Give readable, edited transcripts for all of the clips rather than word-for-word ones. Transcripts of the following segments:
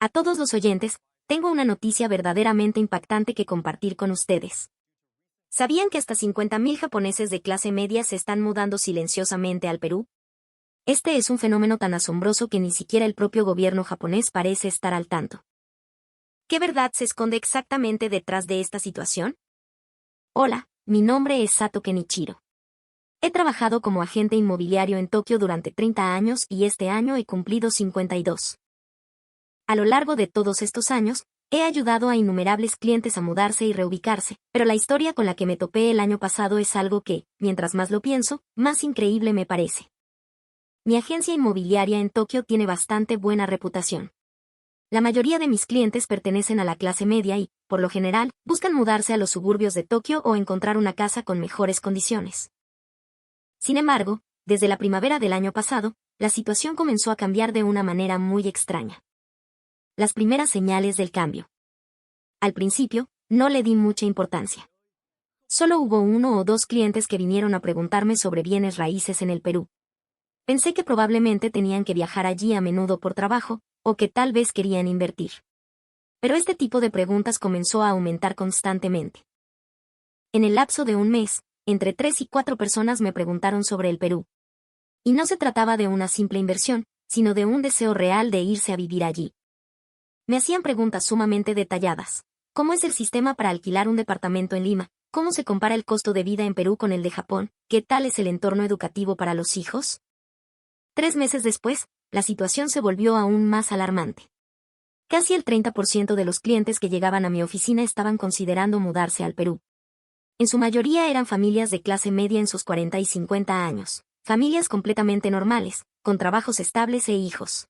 A todos los oyentes, tengo una noticia verdaderamente impactante que compartir con ustedes. ¿Sabían que hasta 50.000 japoneses de clase media se están mudando silenciosamente al Perú? Este es un fenómeno tan asombroso que ni siquiera el propio gobierno japonés parece estar al tanto. ¿Qué verdad se esconde exactamente detrás de esta situación? Hola, mi nombre es Sato Kenichiro. He trabajado como agente inmobiliario en Tokio durante 30 años y este año he cumplido 52. A lo largo de todos estos años, he ayudado a innumerables clientes a mudarse y reubicarse, pero la historia con la que me topé el año pasado es algo que, mientras más lo pienso, más increíble me parece. Mi agencia inmobiliaria en Tokio tiene bastante buena reputación. La mayoría de mis clientes pertenecen a la clase media y, por lo general, buscan mudarse a los suburbios de Tokio o encontrar una casa con mejores condiciones. Sin embargo, desde la primavera del año pasado, la situación comenzó a cambiar de una manera muy extraña. Las primeras señales del cambio. Al principio, no le di mucha importancia. Solo hubo 1 o 2 clientes que vinieron a preguntarme sobre bienes raíces en el Perú. Pensé que probablemente tenían que viajar allí a menudo por trabajo, o que tal vez querían invertir. Pero este tipo de preguntas comenzó a aumentar constantemente. En el lapso de un mes, entre 3 y 4 personas me preguntaron sobre el Perú. Y no se trataba de una simple inversión, sino de un deseo real de irse a vivir allí. Me hacían preguntas sumamente detalladas. ¿Cómo es el sistema para alquilar un departamento en Lima? ¿Cómo se compara el costo de vida en Perú con el de Japón? ¿Qué tal es el entorno educativo para los hijos? 3 meses después, la situación se volvió aún más alarmante. Casi el 30% de los clientes que llegaban a mi oficina estaban considerando mudarse al Perú. En su mayoría eran familias de clase media en sus 40 y 50 años, familias completamente normales, con trabajos estables e hijos.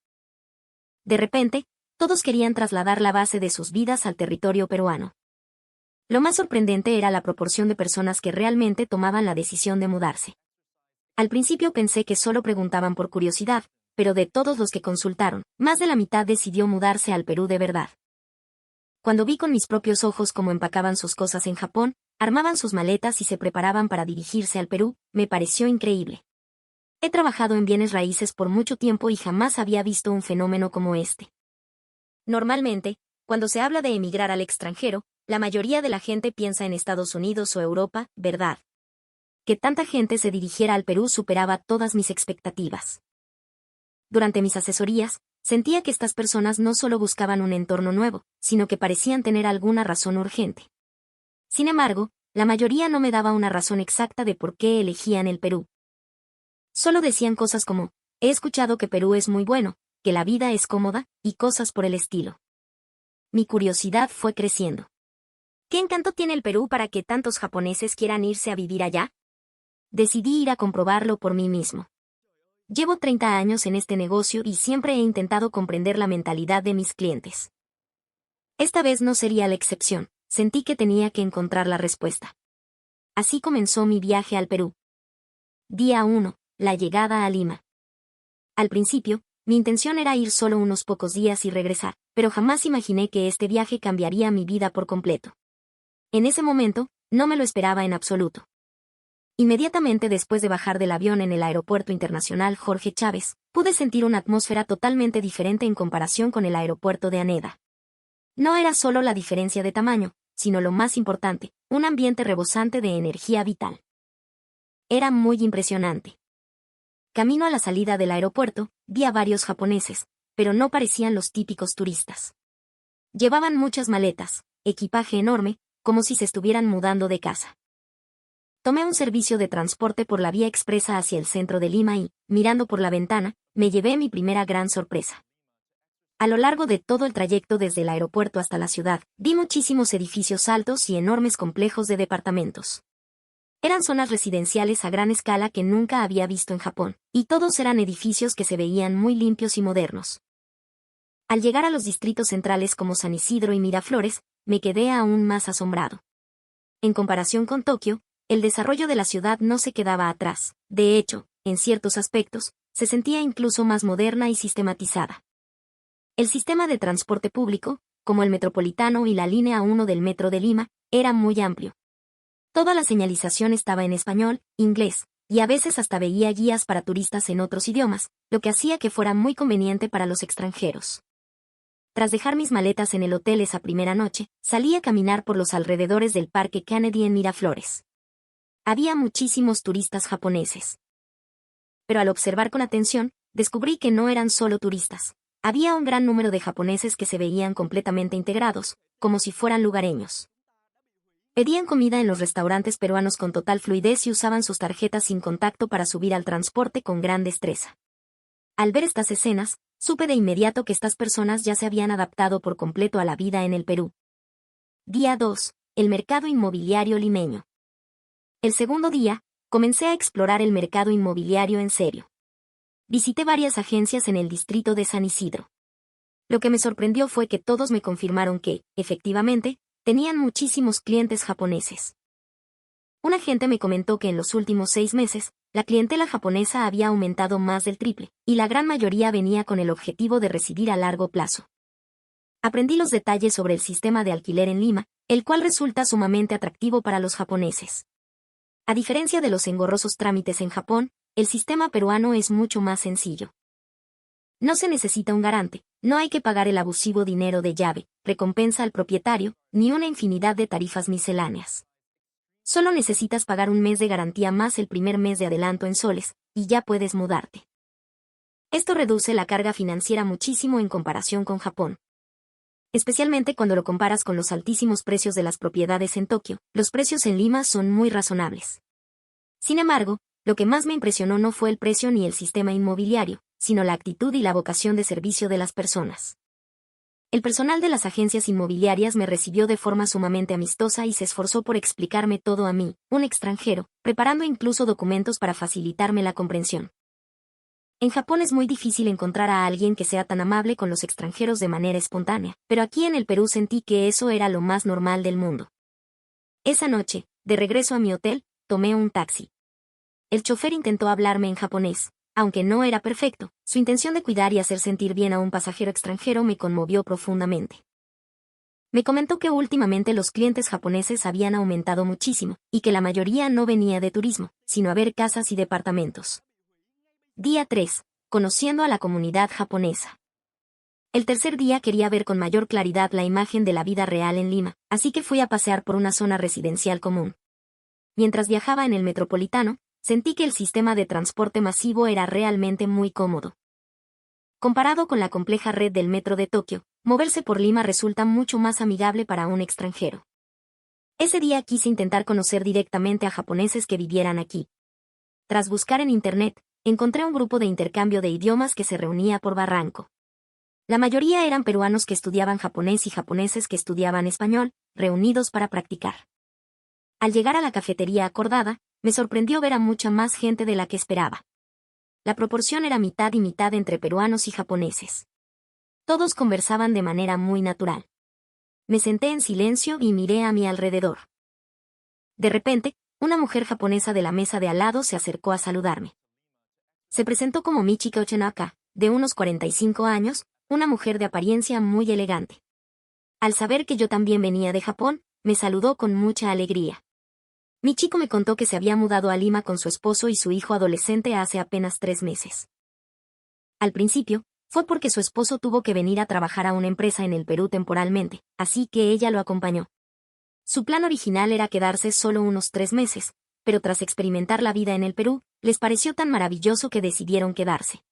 De repente, todos querían trasladar la base de sus vidas al territorio peruano. Lo más sorprendente era la proporción de personas que realmente tomaban la decisión de mudarse. Al principio pensé que solo preguntaban por curiosidad, pero de todos los que consultaron, más de la mitad decidió mudarse al Perú de verdad. Cuando vi con mis propios ojos cómo empacaban sus cosas en Japón, armaban sus maletas y se preparaban para dirigirse al Perú, me pareció increíble. He trabajado en bienes raíces por mucho tiempo y jamás había visto un fenómeno como este. Normalmente, cuando se habla de emigrar al extranjero, la mayoría de la gente piensa en Estados Unidos o Europa, ¿verdad? Que tanta gente se dirigiera al Perú superaba todas mis expectativas. Durante mis asesorías, sentía que estas personas no solo buscaban un entorno nuevo, sino que parecían tener alguna razón urgente. Sin embargo, la mayoría no me daba una razón exacta de por qué elegían el Perú. Solo decían cosas como, he escuchado que Perú es muy bueno, que la vida es cómoda, y cosas por el estilo. Mi curiosidad fue creciendo. ¿Qué encanto tiene el Perú para que tantos japoneses quieran irse a vivir allá? Decidí ir a comprobarlo por mí mismo. Llevo 30 años en este negocio y siempre he intentado comprender la mentalidad de mis clientes. Esta vez no sería la excepción, sentí que tenía que encontrar la respuesta. Así comenzó mi viaje al Perú. Día 1, la llegada a Lima. Al principio, mi intención era ir solo unos pocos días y regresar, pero jamás imaginé que este viaje cambiaría mi vida por completo. En ese momento, no me lo esperaba en absoluto. Inmediatamente después de bajar del avión en el Aeropuerto Internacional Jorge Chávez, pude sentir una atmósfera totalmente diferente en comparación con el aeropuerto de Haneda. No era solo la diferencia de tamaño, sino lo más importante, un ambiente rebosante de energía vital. Era muy impresionante. Camino a la salida del aeropuerto, vi a varios japoneses, pero no parecían los típicos turistas. Llevaban muchas maletas, equipaje enorme, como si se estuvieran mudando de casa. Tomé un servicio de transporte por la vía expresa hacia el centro de Lima y, mirando por la ventana, me llevé mi primera gran sorpresa. A lo largo de todo el trayecto desde el aeropuerto hasta la ciudad, vi muchísimos edificios altos y enormes complejos de departamentos. Eran zonas residenciales a gran escala que nunca había visto en Japón, y todos eran edificios que se veían muy limpios y modernos. Al llegar a los distritos centrales como San Isidro y Miraflores, me quedé aún más asombrado. En comparación con Tokio, el desarrollo de la ciudad no se quedaba atrás. De hecho, en ciertos aspectos, se sentía incluso más moderna y sistematizada. El sistema de transporte público, como el Metropolitano y la Línea 1 del Metro de Lima, era muy amplio. Toda la señalización estaba en español, inglés, y a veces hasta veía guías para turistas en otros idiomas, lo que hacía que fuera muy conveniente para los extranjeros. Tras dejar mis maletas en el hotel esa primera noche, salí a caminar por los alrededores del Parque Kennedy en Miraflores. Había muchísimos turistas japoneses. Pero al observar con atención, descubrí que no eran solo turistas. Había un gran número de japoneses que se veían completamente integrados, como si fueran lugareños. Pedían comida en los restaurantes peruanos con total fluidez y usaban sus tarjetas sin contacto para subir al transporte con gran destreza. Al ver estas escenas, supe de inmediato que estas personas ya se habían adaptado por completo a la vida en el Perú. Día 2. El mercado inmobiliario limeño. El segundo día, comencé a explorar el mercado inmobiliario en serio. Visité varias agencias en el distrito de San Isidro. Lo que me sorprendió fue que todos me confirmaron que, efectivamente, tenían muchísimos clientes japoneses. Un agente me comentó que en los últimos 6 meses, la clientela japonesa había aumentado más del triple, y la gran mayoría venía con el objetivo de residir a largo plazo. Aprendí los detalles sobre el sistema de alquiler en Lima, el cual resulta sumamente atractivo para los japoneses. A diferencia de los engorrosos trámites en Japón, el sistema peruano es mucho más sencillo. No se necesita un garante, no hay que pagar el abusivo dinero de llave, recompensa al propietario, ni una infinidad de tarifas misceláneas. Solo necesitas pagar un mes de garantía más el primer mes de adelanto en soles, y ya puedes mudarte. Esto reduce la carga financiera muchísimo en comparación con Japón. Especialmente cuando lo comparas con los altísimos precios de las propiedades en Tokio, los precios en Lima son muy razonables. Sin embargo, lo que más me impresionó no fue el precio ni el sistema inmobiliario, sino la actitud y la vocación de servicio de las personas. El personal de las agencias inmobiliarias me recibió de forma sumamente amistosa y se esforzó por explicarme todo a mí, un extranjero, preparando incluso documentos para facilitarme la comprensión. En Japón es muy difícil encontrar a alguien que sea tan amable con los extranjeros de manera espontánea, pero aquí en el Perú sentí que eso era lo más normal del mundo. Esa noche, de regreso a mi hotel, tomé un taxi. El chofer intentó hablarme en japonés. Aunque no era perfecto, su intención de cuidar y hacer sentir bien a un pasajero extranjero me conmovió profundamente. Me comentó que últimamente los clientes japoneses habían aumentado muchísimo, y que la mayoría no venía de turismo, sino a ver casas y departamentos. Día 3. Conociendo a la comunidad japonesa. El tercer día quería ver con mayor claridad la imagen de la vida real en Lima, así que fui a pasear por una zona residencial común. Mientras viajaba en el metropolitano, sentí que el sistema de transporte masivo era realmente muy cómodo. Comparado con la compleja red del metro de Tokio, moverse por Lima resulta mucho más amigable para un extranjero. Ese día quise intentar conocer directamente a japoneses que vivieran aquí. Tras buscar en internet, encontré un grupo de intercambio de idiomas que se reunía por Barranco. La mayoría eran peruanos que estudiaban japonés y japoneses que estudiaban español, reunidos para practicar. Al llegar a la cafetería acordada, me sorprendió ver a mucha más gente de la que esperaba. La proporción era mitad y mitad entre peruanos y japoneses. Todos conversaban de manera muy natural. Me senté en silencio y miré a mi alrededor. De repente, una mujer japonesa de la mesa de al lado se acercó a saludarme. Se presentó como Michiko Ochenaka, de unos 45 años, una mujer de apariencia muy elegante. Al saber que yo también venía de Japón, me saludó con mucha alegría. Michiko me contó que se había mudado a Lima con su esposo y su hijo adolescente hace apenas 3 meses. Al principio, fue porque su esposo tuvo que venir a trabajar a una empresa en el Perú temporalmente, así que ella lo acompañó. Su plan original era quedarse solo unos 3 meses, pero tras experimentar la vida en el Perú, les pareció tan maravilloso que decidieron quedarse.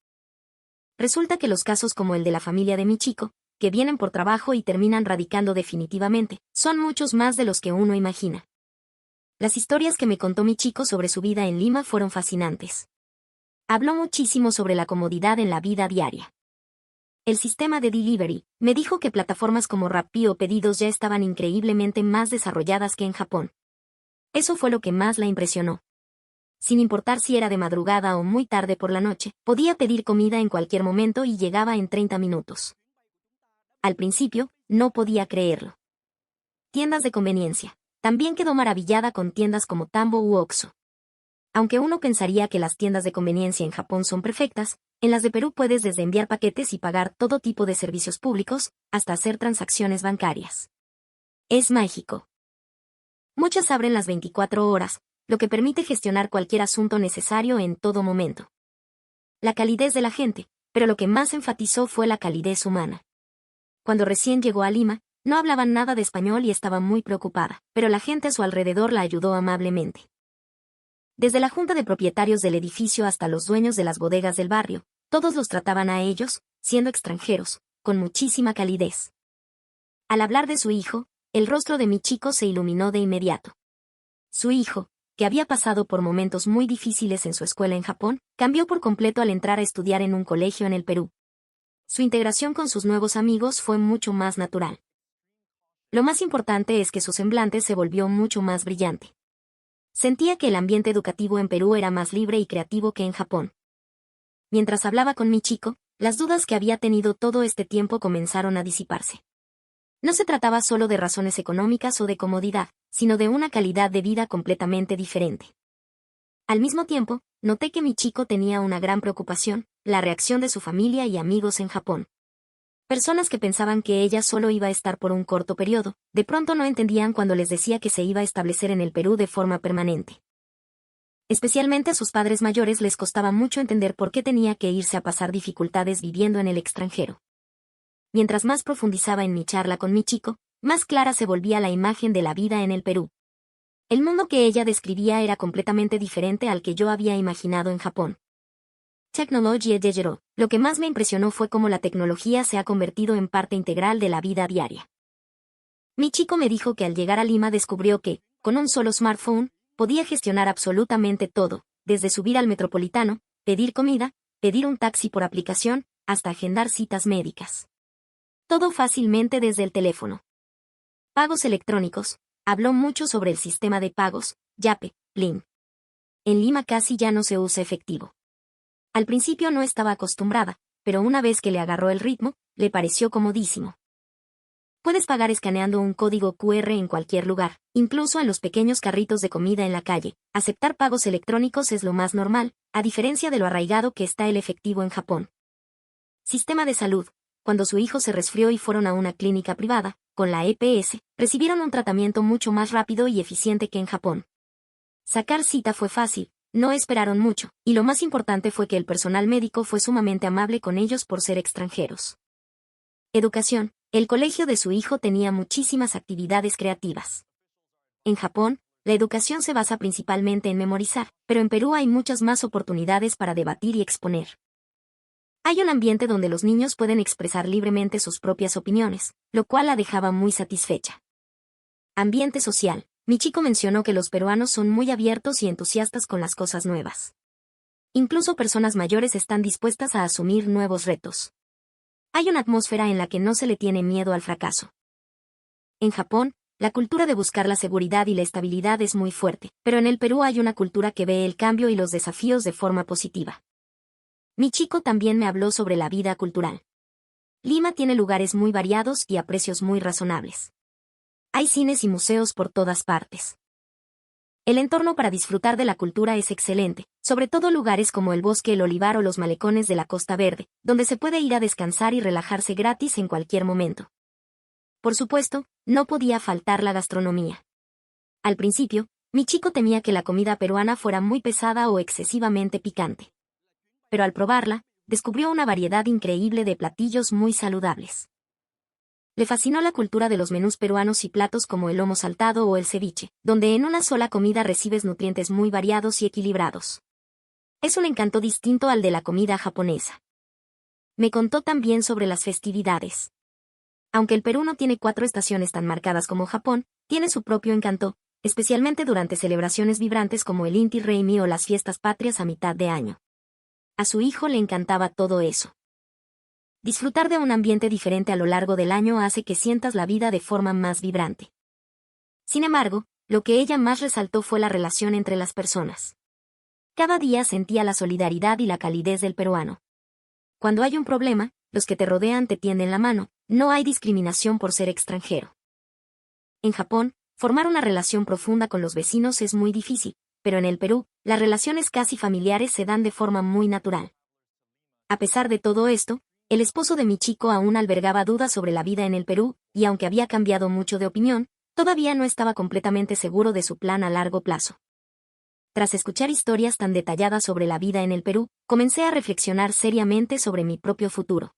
Resulta que los casos como el de la familia de Michiko, que vienen por trabajo y terminan radicando definitivamente, son muchos más de los que uno imagina. Las historias que me contó Michiko sobre su vida en Lima fueron fascinantes. Habló muchísimo sobre la comodidad en la vida diaria. El sistema de delivery, me dijo que plataformas como Rappi o Pedidos ya estaban increíblemente más desarrolladas que en Japón. Eso fue lo que más la impresionó. Sin importar si era de madrugada o muy tarde por la noche, podía pedir comida en cualquier momento y llegaba en 30 minutos. Al principio, no podía creerlo. Tiendas de conveniencia. También quedó maravillada con tiendas como Tambo u Oxxo. Aunque uno pensaría que las tiendas de conveniencia en Japón son perfectas, en las de Perú puedes desde enviar paquetes y pagar todo tipo de servicios públicos, hasta hacer transacciones bancarias. Es mágico. Muchas abren las 24 horas, lo que permite gestionar cualquier asunto necesario en todo momento. La calidez de la gente, pero lo que más enfatizó fue la calidez humana. Cuando recién llegó a Lima, no hablaba nada de español y estaba muy preocupada, pero la gente a su alrededor la ayudó amablemente. Desde la junta de propietarios del edificio hasta los dueños de las bodegas del barrio, todos los trataban a ellos, siendo extranjeros, con muchísima calidez. Al hablar de su hijo, el rostro de Michiko se iluminó de inmediato. Su hijo, que había pasado por momentos muy difíciles en su escuela en Japón, cambió por completo al entrar a estudiar en un colegio en el Perú. Su integración con sus nuevos amigos fue mucho más natural. Lo más importante es que su semblante se volvió mucho más brillante. Sentía que el ambiente educativo en Perú era más libre y creativo que en Japón. Mientras hablaba con Michiko, las dudas que había tenido todo este tiempo comenzaron a disiparse. No se trataba solo de razones económicas o de comodidad, sino de una calidad de vida completamente diferente. Al mismo tiempo, noté que Michiko tenía una gran preocupación, la reacción de su familia y amigos en Japón. Personas que pensaban que ella solo iba a estar por un corto periodo, de pronto no entendían cuando les decía que se iba a establecer en el Perú de forma permanente. Especialmente a sus padres mayores les costaba mucho entender por qué tenía que irse a pasar dificultades viviendo en el extranjero. Mientras más profundizaba en mi charla con Michiko, más clara se volvía la imagen de la vida en el Perú. El mundo que ella describía era completamente diferente al que yo había imaginado en Japón. Technology Dejero. Lo que más me impresionó fue cómo la tecnología se ha convertido en parte integral de la vida diaria. Michiko me dijo que al llegar a Lima descubrió que, con un solo smartphone, podía gestionar absolutamente todo, desde subir al metropolitano, pedir comida, pedir un taxi por aplicación, hasta agendar citas médicas. Todo fácilmente desde el teléfono. Pagos electrónicos. Habló mucho sobre el sistema de pagos, Yape, Blim. En Lima casi ya no se usa efectivo. Al principio no estaba acostumbrada, pero una vez que le agarró el ritmo, le pareció comodísimo. Puedes pagar escaneando un código QR en cualquier lugar, incluso en los pequeños carritos de comida en la calle. Aceptar pagos electrónicos es lo más normal, a diferencia de lo arraigado que está el efectivo en Japón. Sistema de salud. Cuando su hijo se resfrió y fueron a una clínica privada, con la EPS, recibieron un tratamiento mucho más rápido y eficiente que en Japón. Sacar cita fue fácil, no esperaron mucho, y lo más importante fue que el personal médico fue sumamente amable con ellos por ser extranjeros. Educación. El colegio de su hijo tenía muchísimas actividades creativas. En Japón, la educación se basa principalmente en memorizar, pero en Perú hay muchas más oportunidades para debatir y exponer. Hay un ambiente donde los niños pueden expresar libremente sus propias opiniones, lo cual la dejaba muy satisfecha. Ambiente social. Michiko mencionó que los peruanos son muy abiertos y entusiastas con las cosas nuevas. Incluso personas mayores están dispuestas a asumir nuevos retos. Hay una atmósfera en la que no se le tiene miedo al fracaso. En Japón, la cultura de buscar la seguridad y la estabilidad es muy fuerte, pero en el Perú hay una cultura que ve el cambio y los desafíos de forma positiva. Michiko también me habló sobre la vida cultural. Lima tiene lugares muy variados y a precios muy razonables. Hay cines y museos por todas partes. El entorno para disfrutar de la cultura es excelente, sobre todo lugares como el Bosque El Olivar o los malecones de la Costa Verde, donde se puede ir a descansar y relajarse gratis en cualquier momento. Por supuesto, no podía faltar la gastronomía. Al principio, Michiko temía que la comida peruana fuera muy pesada o excesivamente picante. Pero al probarla, descubrió una variedad increíble de platillos muy saludables. Le fascinó la cultura de los menús peruanos y platos como el lomo saltado o el ceviche, donde en una sola comida recibes nutrientes muy variados y equilibrados. Es un encanto distinto al de la comida japonesa. Me contó también sobre las festividades. Aunque el Perú no tiene 4 estaciones tan marcadas como Japón, tiene su propio encanto, especialmente durante celebraciones vibrantes como el Inti Raymi o las fiestas patrias a mitad de año. A su hijo le encantaba todo eso. Disfrutar de un ambiente diferente a lo largo del año hace que sientas la vida de forma más vibrante. Sin embargo, lo que ella más resaltó fue la relación entre las personas. Cada día sentía la solidaridad y la calidez del peruano. Cuando hay un problema, los que te rodean te tienden la mano, no hay discriminación por ser extranjero. En Japón, formar una relación profunda con los vecinos es muy difícil, pero en el Perú, las relaciones casi familiares se dan de forma muy natural. A pesar de todo esto, el esposo de Michiko aún albergaba dudas sobre la vida en el Perú, y aunque había cambiado mucho de opinión, todavía no estaba completamente seguro de su plan a largo plazo. Tras escuchar historias tan detalladas sobre la vida en el Perú, comencé a reflexionar seriamente sobre mi propio futuro.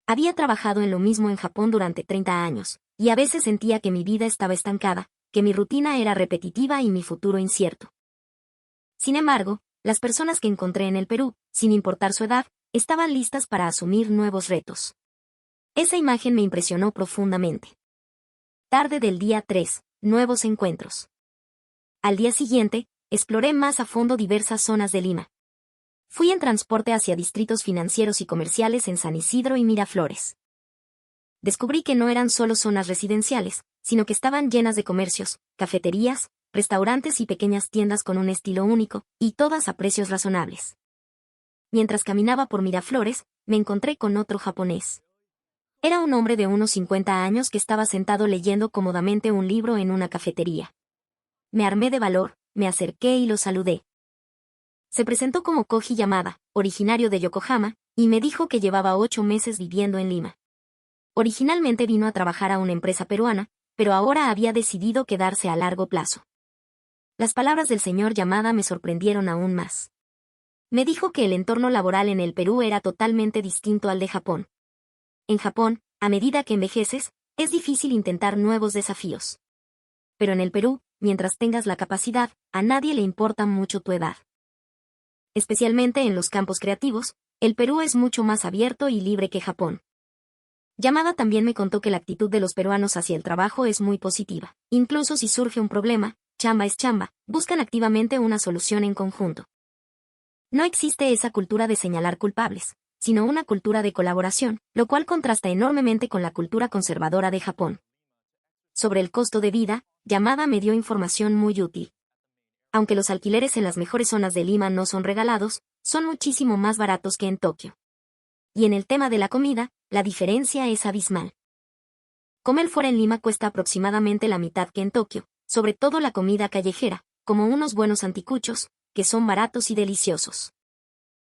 Había trabajado en lo mismo en Japón durante 30 años, y a veces sentía que mi vida estaba estancada, que mi rutina era repetitiva y mi futuro incierto. Sin embargo, las personas que encontré en el Perú, sin importar su edad, estaban listas para asumir nuevos retos. Esa imagen me impresionó profundamente. Tarde del día 3, nuevos encuentros. Al día siguiente, exploré más a fondo diversas zonas de Lima. Fui en transporte hacia distritos financieros y comerciales en San Isidro y Miraflores. Descubrí que no eran solo zonas residenciales, sino que estaban llenas de comercios, cafeterías, restaurantes y pequeñas tiendas con un estilo único, y todas a precios razonables. Mientras caminaba por Miraflores, me encontré con otro japonés. Era un hombre de unos 50 años que estaba sentado leyendo cómodamente un libro en una cafetería. Me armé de valor, me acerqué y lo saludé. Se presentó como Koji Yamada, originario de Yokohama, y me dijo que llevaba 8 meses viviendo en Lima. Originalmente vino a trabajar a una empresa peruana, pero ahora había decidido quedarse a largo plazo. Las palabras del señor Yamada me sorprendieron aún más. Me dijo que el entorno laboral en el Perú era totalmente distinto al de Japón. En Japón, a medida que envejeces, es difícil intentar nuevos desafíos. Pero en el Perú, mientras tengas la capacidad, a nadie le importa mucho tu edad. Especialmente en los campos creativos, el Perú es mucho más abierto y libre que Japón. Yamada también me contó que la actitud de los peruanos hacia el trabajo es muy positiva. Incluso si surge un problema, chamba es chamba, buscan activamente una solución en conjunto. No existe esa cultura de señalar culpables, sino una cultura de colaboración, lo cual contrasta enormemente con la cultura conservadora de Japón. Sobre el costo de vida, Yamada me dio información muy útil. Aunque los alquileres en las mejores zonas de Lima no son regalados, son muchísimo más baratos que en Tokio. Y en el tema de la comida, la diferencia es abismal. Comer fuera en Lima cuesta aproximadamente la mitad que en Tokio, sobre todo la comida callejera, como unos buenos anticuchos, que son baratos y deliciosos.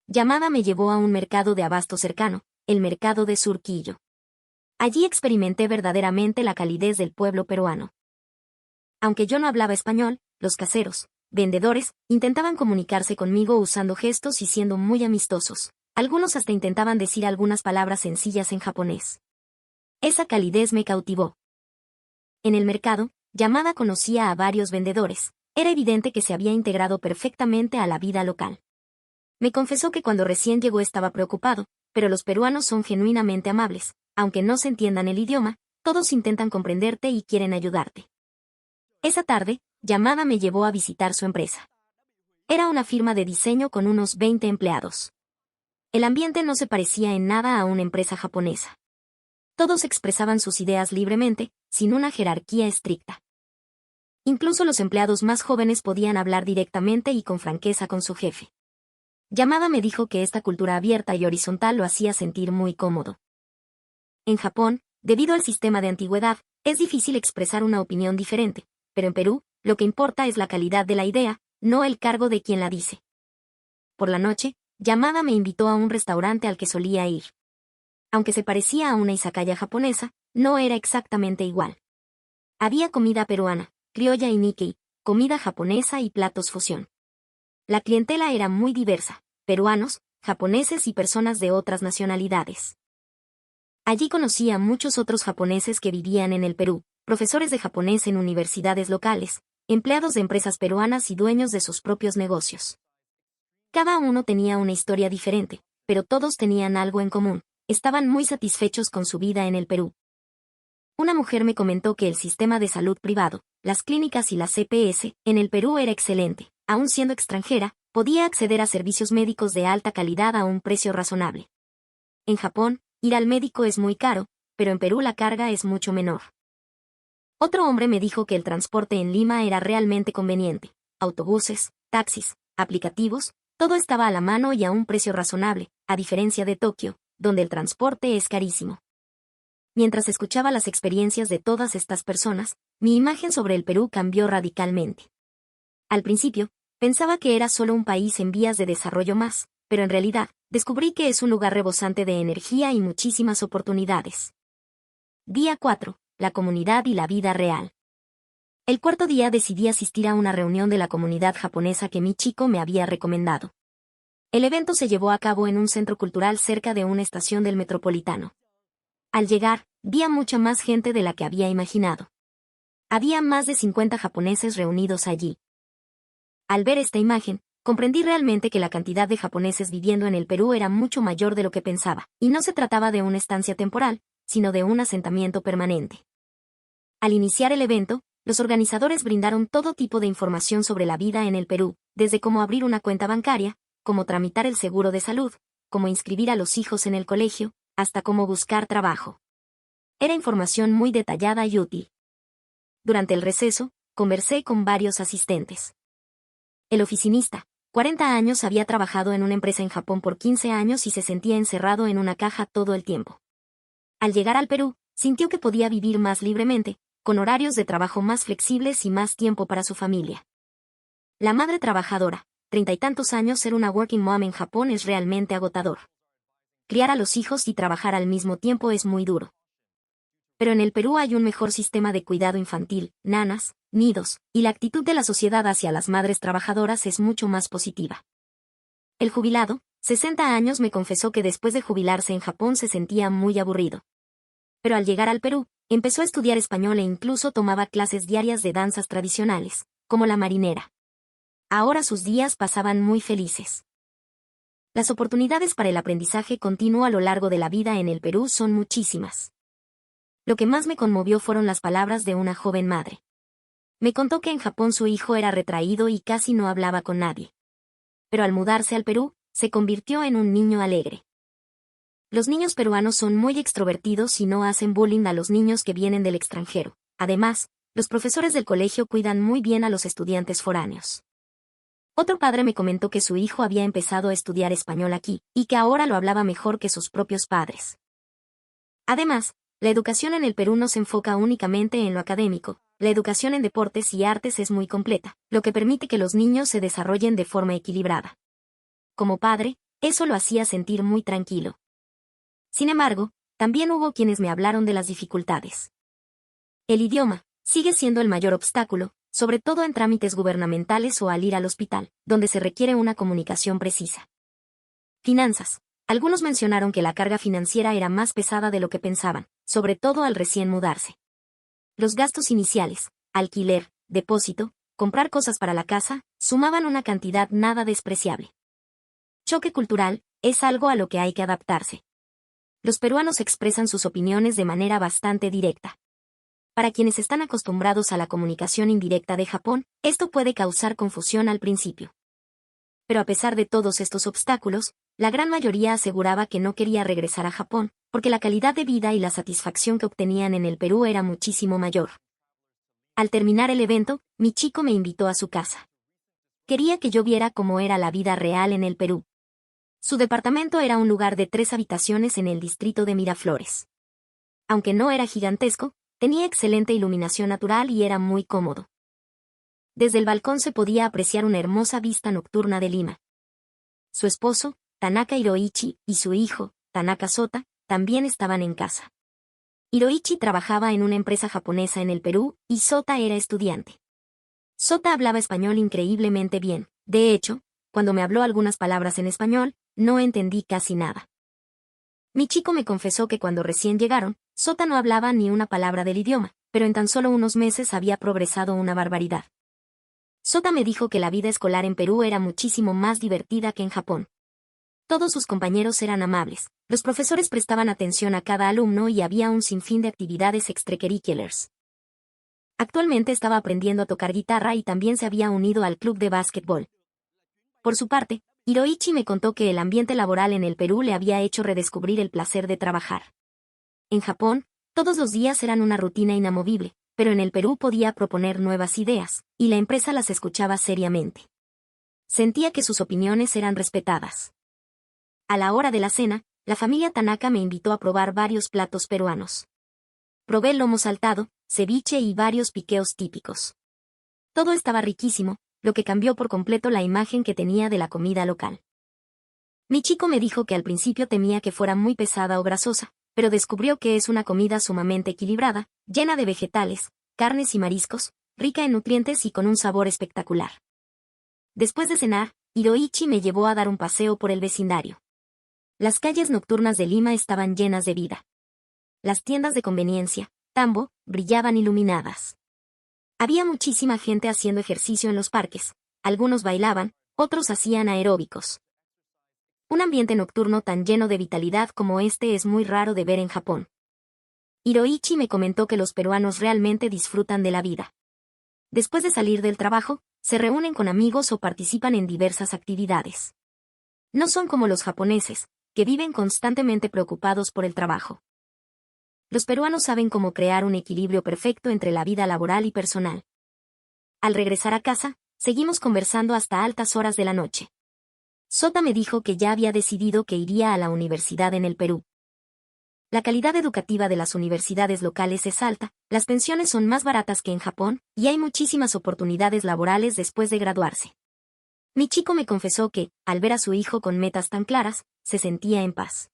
Yamada me llevó a un mercado de abasto cercano, el mercado de Surquillo. Allí experimenté verdaderamente la calidez del pueblo peruano. Aunque yo no hablaba español, los caseros, vendedores, intentaban comunicarse conmigo usando gestos y siendo muy amistosos. Algunos hasta intentaban decir algunas palabras sencillas en japonés. Esa calidez me cautivó. En el mercado, Yamada conocía a varios vendedores. Era evidente que se había integrado perfectamente a la vida local. Me confesó que cuando recién llegó estaba preocupado, pero los peruanos son genuinamente amables. Aunque no se entiendan el idioma, todos intentan comprenderte y quieren ayudarte. Esa tarde, Yamada me llevó a visitar su empresa. Era una firma de diseño con unos 20 empleados. El ambiente no se parecía en nada a una empresa japonesa. Todos expresaban sus ideas libremente, sin una jerarquía estricta. Incluso los empleados más jóvenes podían hablar directamente y con franqueza con su jefe. Yamada me dijo que esta cultura abierta y horizontal lo hacía sentir muy cómodo. En Japón, debido al sistema de antigüedad, es difícil expresar una opinión diferente, pero en Perú, lo que importa es la calidad de la idea, no el cargo de quien la dice. Por la noche, Yamada me invitó a un restaurante al que solía ir. Aunque se parecía a una izakaya japonesa, no era exactamente igual. Había comida peruana, criolla y Nikkei, comida japonesa y platos fusión. La clientela era muy diversa, peruanos, japoneses y personas de otras nacionalidades. Allí conocí a muchos otros japoneses que vivían en el Perú, profesores de japonés en universidades locales, empleados de empresas peruanas y dueños de sus propios negocios. Cada uno tenía una historia diferente, pero todos tenían algo en común, estaban muy satisfechos con su vida en el Perú. Una mujer me comentó que el sistema de salud privado, las clínicas y la CPS, en el Perú era excelente. Aún siendo extranjera, podía acceder a servicios médicos de alta calidad a un precio razonable. En Japón, ir al médico es muy caro, pero en Perú la carga es mucho menor. Otro hombre me dijo que el transporte en Lima era realmente conveniente. Autobuses, taxis, aplicativos, todo estaba a la mano y a un precio razonable, a diferencia de Tokio, donde el transporte es carísimo. Mientras escuchaba las experiencias de todas estas personas, mi imagen sobre el Perú cambió radicalmente. Al principio, pensaba que era solo un país en vías de desarrollo más, pero en realidad, descubrí que es un lugar rebosante de energía y muchísimas oportunidades. Día 4. La comunidad y la vida real. El cuarto día decidí asistir a una reunión de la comunidad japonesa que mi chico me había recomendado. El evento se llevó a cabo en un centro cultural cerca de una estación del Metropolitano. Al llegar, vi a mucha más gente de la que había imaginado. Había más de 50 japoneses reunidos allí. Al ver esta imagen, comprendí realmente que la cantidad de japoneses viviendo en el Perú era mucho mayor de lo que pensaba, y no se trataba de una estancia temporal, sino de un asentamiento permanente. Al iniciar el evento, los organizadores brindaron todo tipo de información sobre la vida en el Perú, desde cómo abrir una cuenta bancaria, cómo tramitar el seguro de salud, cómo inscribir a los hijos en el colegio, hasta cómo buscar trabajo. Era información muy detallada y útil. Durante el receso, conversé con varios asistentes. El oficinista, 40 años, había trabajado en una empresa en Japón por 15 años y se sentía encerrado en una caja todo el tiempo. Al llegar al Perú, sintió que podía vivir más libremente, con horarios de trabajo más flexibles y más tiempo para su familia. La madre trabajadora, 30 y tantos años, ser una working mom en Japón es realmente agotador. Criar a los hijos y trabajar al mismo tiempo es muy duro. Pero en el Perú hay un mejor sistema de cuidado infantil, nanas, nidos, y la actitud de la sociedad hacia las madres trabajadoras es mucho más positiva. El jubilado, 60 años, me confesó que después de jubilarse en Japón se sentía muy aburrido. Pero al llegar al Perú, empezó a estudiar español e incluso tomaba clases diarias de danzas tradicionales, como la marinera. Ahora sus días pasaban muy felices. Las oportunidades para el aprendizaje continuo a lo largo de la vida en el Perú son muchísimas. Lo que más me conmovió fueron las palabras de una joven madre. Me contó que en Japón su hijo era retraído y casi no hablaba con nadie. Pero al mudarse al Perú, se convirtió en un niño alegre. Los niños peruanos son muy extrovertidos y no hacen bullying a los niños que vienen del extranjero. Además, los profesores del colegio cuidan muy bien a los estudiantes foráneos. Otro padre me comentó que su hijo había empezado a estudiar español aquí, y que ahora lo hablaba mejor que sus propios padres. Además, la educación en el Perú no se enfoca únicamente en lo académico, la educación en deportes y artes es muy completa, lo que permite que los niños se desarrollen de forma equilibrada. Como padre, eso lo hacía sentir muy tranquilo. Sin embargo, también hubo quienes me hablaron de las dificultades. El idioma sigue siendo el mayor obstáculo, sobre todo en trámites gubernamentales o al ir al hospital, donde se requiere una comunicación precisa. Finanzas. Algunos mencionaron que la carga financiera era más pesada de lo que pensaban, sobre todo al recién mudarse. Los gastos iniciales, alquiler, depósito, comprar cosas para la casa, sumaban una cantidad nada despreciable. Choque cultural, es algo a lo que hay que adaptarse. Los peruanos expresan sus opiniones de manera bastante directa. Para quienes están acostumbrados a la comunicación indirecta de Japón, esto puede causar confusión al principio. Pero a pesar de todos estos obstáculos, la gran mayoría aseguraba que no quería regresar a Japón, porque la calidad de vida y la satisfacción que obtenían en el Perú era muchísimo mayor. Al terminar el evento, mi chico me invitó a su casa. Quería que yo viera cómo era la vida real en el Perú. Su departamento era un lugar de 3 habitaciones en el distrito de Miraflores. Aunque no era gigantesco, tenía excelente iluminación natural y era muy cómodo. Desde el balcón se podía apreciar una hermosa vista nocturna de Lima. Su esposo, Tanaka Hiroichi, y su hijo, Tanaka Sota, también estaban en casa. Hiroichi trabajaba en una empresa japonesa en el Perú, y Sota era estudiante. Sota hablaba español increíblemente bien. De hecho, cuando me habló algunas palabras en español, no entendí casi nada. Mi chico me confesó que cuando recién llegaron, Sota no hablaba ni una palabra del idioma, pero en tan solo unos meses había progresado una barbaridad. Sota me dijo que la vida escolar en Perú era muchísimo más divertida que en Japón. Todos sus compañeros eran amables, los profesores prestaban atención a cada alumno y había un sinfín de actividades extracurriculares. Actualmente estaba aprendiendo a tocar guitarra y también se había unido al club de básquetbol. Por su parte, Hiroichi me contó que el ambiente laboral en el Perú le había hecho redescubrir el placer de trabajar. En Japón, todos los días eran una rutina inamovible, pero en el Perú podía proponer nuevas ideas, y la empresa las escuchaba seriamente. Sentía que sus opiniones eran respetadas. A la hora de la cena, la familia Tanaka me invitó a probar varios platos peruanos. Probé lomo saltado, ceviche y varios piqueos típicos. Todo estaba riquísimo, lo que cambió por completo la imagen que tenía de la comida local. Mi chico me dijo que al principio temía que fuera muy pesada o grasosa, pero descubrió que es una comida sumamente equilibrada, llena de vegetales, carnes y mariscos, rica en nutrientes y con un sabor espectacular. Después de cenar, Hiroichi me llevó a dar un paseo por el vecindario. Las calles nocturnas de Lima estaban llenas de vida. las tiendas de conveniencia, Tambo, brillaban iluminadas. Había muchísima gente haciendo ejercicio en los parques. Algunos bailaban, otros hacían aeróbicos. Un ambiente nocturno tan lleno de vitalidad como este es muy raro de ver en Japón. Hiroichi me comentó que los peruanos realmente disfrutan de la vida. Después de salir del trabajo, se reúnen con amigos o participan en diversas actividades. No son como los japoneses, que viven constantemente preocupados por el trabajo. Los peruanos saben cómo crear un equilibrio perfecto entre la vida laboral y personal. Al regresar a casa, seguimos conversando hasta altas horas de la noche. Sota me dijo que ya había decidido que iría a la universidad en el Perú. La calidad educativa de las universidades locales es alta, las pensiones son más baratas que en Japón, y hay muchísimas oportunidades laborales después de graduarse. Mi chico me confesó que, al ver a su hijo con metas tan claras, se sentía en paz.